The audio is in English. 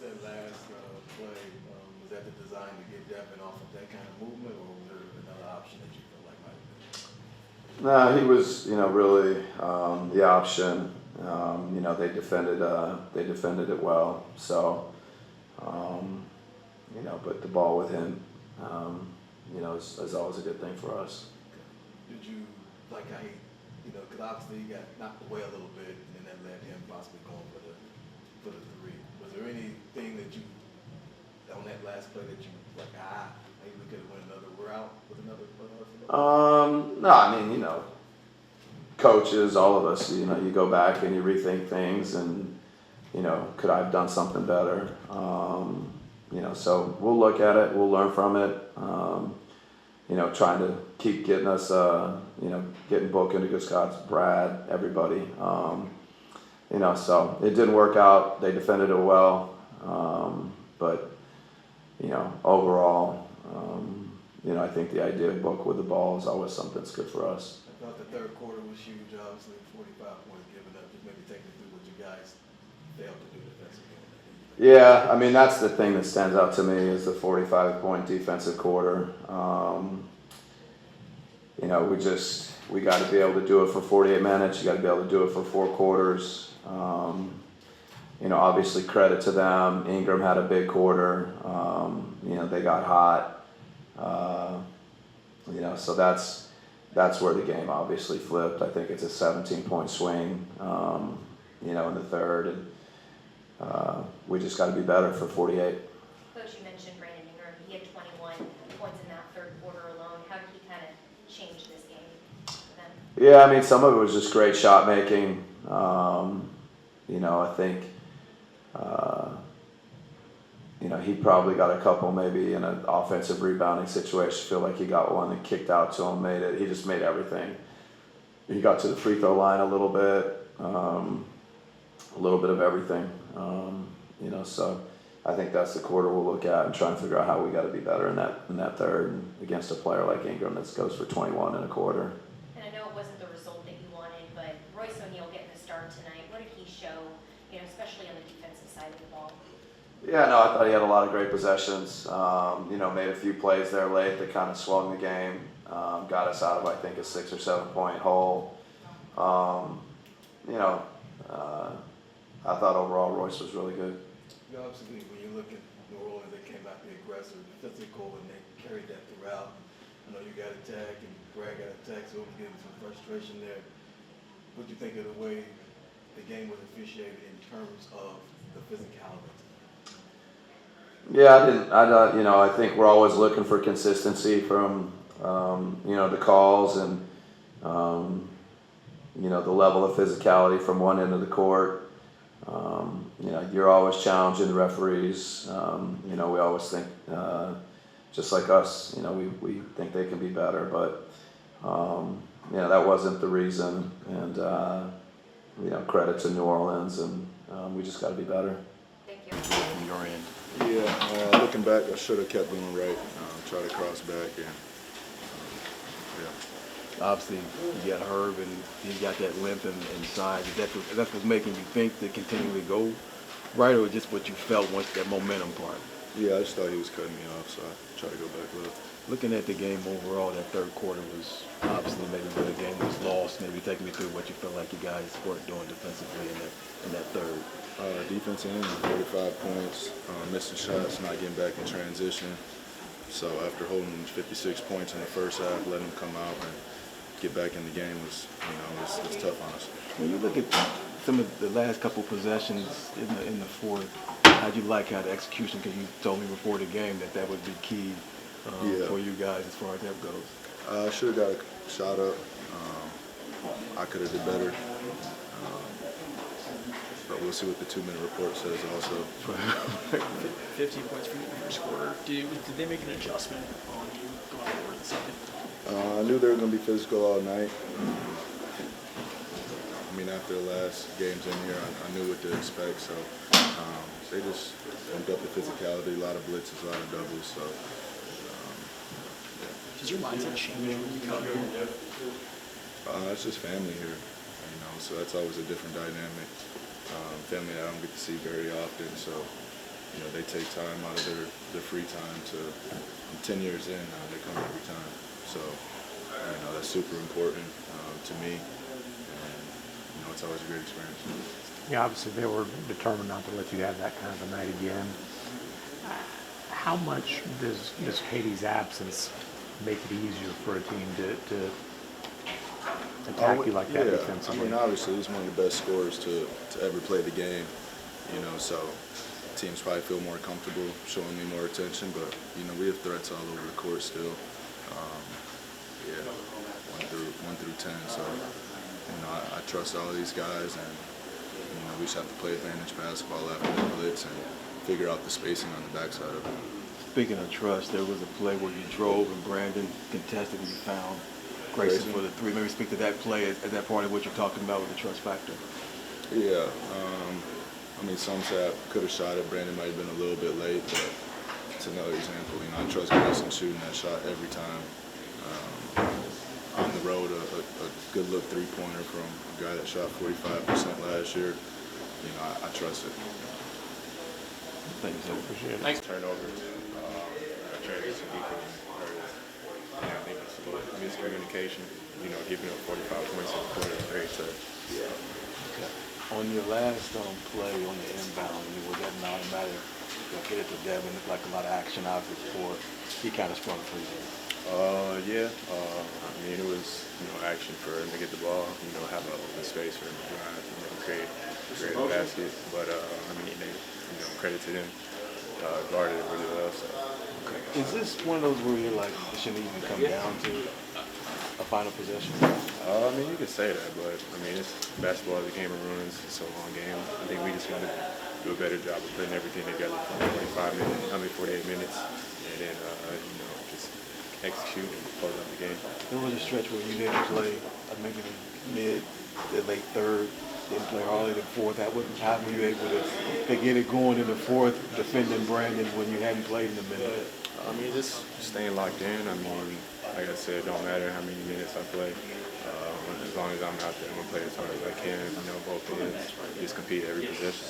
that last play, was that the design to get Devin off of that kind of movement, or was there another option that you felt like might have been? No, he was, really the option. They defended it well. So, but the ball with him, is always a good thing for us. Did you like how he, because obviously he got knocked away a little bit, and then that led him possibly going for the three. Was there anything that you on that last play that you like? Maybe we could have went another route with another play? No, I mean, coaches, all of us, you go back and you rethink things, and could I have done something better? So we'll look at it, we'll learn from it. Trying to keep getting us, getting Booker into good spots, Brad, everybody. So it didn't work out. They defended it well, but overall, I think the idea of Book with the ball is always something that's good for us. I thought the third quarter was huge. Obviously, 45 points given up. Just maybe take me through what you guys failed to do defensively. Yeah, I mean, that's the thing that stands out to me is the 45-point defensive quarter. We got to be able to do it for 48 minutes. You got to be able to do it for 4 quarters. Obviously credit to them. Ingram had a big quarter. They got hot. So that's where the game obviously flipped. I think it's a 17-point swing, in the third. And we just got to be better for 48. Coach, you mentioned Brandon Ingram. He had 21 points in that third quarter alone. How did he kind of change this game for them? Yeah, I mean, some of it was just great shot making. I think, he probably got a couple maybe in an offensive rebounding situation. Feel like he got one that kicked out to him, he just made everything. He got to the free throw line a little bit of everything. So I think that's the quarter we'll look at and try and figure out how we got to be better in that third and against a player like Ingram that goes for 21 in a quarter. And I know it wasn't the result that you wanted, but Royce O'Neale getting the start tonight, what did he show, especially on the defensive side of the ball? Yeah, no, I thought he had a lot of great possessions. Made a few plays there late that kind of swung the game. Got us out of, I think, a 6 or 7 point hole. I thought overall Royce was really good. Obviously, when you look at New Orleans, they came out the aggressive, physical, and they carried that throughout. I know you got attacked and Brad got attacked, so it was getting some frustration there. What do you think of the way the game was officiated in terms of the physicality? Yeah, I think we're always looking for consistency from, the calls and, the level of physicality from one end of the court. You're always challenging the referees. We always think, just like us, we think they can be better, but, that wasn't the reason. And, credit to New Orleans, and we just got to be better. Thank you. From your end. Yeah, looking back, I should have kept doing right. Try to cross back and Obviously, you got Herb and he got that length and size. Is that what's making you think to continually go right, or just what you felt once that momentum part? Yeah, I just thought he was cutting me off, so I tried to go back a little. Looking at the game overall, that third quarter was obviously maybe where the game was lost. Maybe take me through what you felt like you guys weren't doing defensively in that third. Defense end, 45 points, missing shots, not getting back in transition. So after holding 56 points in the first half, letting them come out and get back in the game was tough on us. When you look at some of the last couple possessions in the fourth, how'd you like how the execution? Because you told me before the game that would be key for you guys as far as that goes. I should have got a shot up. I could have did better. But we'll see what the 2-minute report says also. 15 points for you in the first quarter. Did they make an adjustment on you going forward in the second? I knew they were going to be physical all night. After the last games in here, I knew what to expect. So they just bumped up the physicality, a lot of blitzes, a lot of doubles. So Does your mindset change when you come here? It's just family here, so that's always a different dynamic. Family I don't get to see very often, so they take time out of their free time to, 10 years in, they come every time. So, that's super important to me, and, it's always a great experience. Yeah, obviously they were determined not to let you have that kind of a night again. How much does Katie's absence make it easier for a team to attack you like that defensively? Obviously he's one of the best scorers to ever play the game, so teams probably feel more comfortable showing me more attention, but, we have threats all over the court still. 1 through 10, so, I trust all of these guys, and, we just have to play advantage basketball after the blitz and figure out the spacing on the backside of it. Speaking of trust, there was a play where you drove and Brandon contested and you found Grayson for the three. Maybe speak to that play as that part of what you're talking about with the trust factor. Yeah, some say I could have shot it. Brandon might have been a little bit late, but it's another example. I trust Grayson shooting that shot every time. On the road, a good look three-pointer from a guy that shot 45% last year. I trust it. Thank you, sir. Appreciate it. Nice turnover. Transition defense. I think it's a little miscommunication. Giving up 45 points in the quarter is very tough. Okay. On your last play on the inbound, was that an automatic? Get it to Devin. Looked like a lot of action out before he kind of sprung for you. Yeah. It was action for him to get the ball. Have a space for him to drive. Create a basket. But credit to them. Guarded it really well. So. Okay. Is this one of those where you're like, it shouldn't even come down to a final possession? You could say that, but it's basketball is a game of runs. It's a long game. I think we just got to do a better job of putting everything together for 48 minutes, and then just execute and close out the game. There was a stretch where you didn't play, maybe the mid, the late third, didn't play hardly the fourth. How were you able to get it going in the fourth, defending Brandon when you hadn't played in a minute? Just staying locked in. Like I said, it don't matter how many minutes I play. As long as I'm out there, I'm going to play as hard as I can, both ends. Just compete every possession.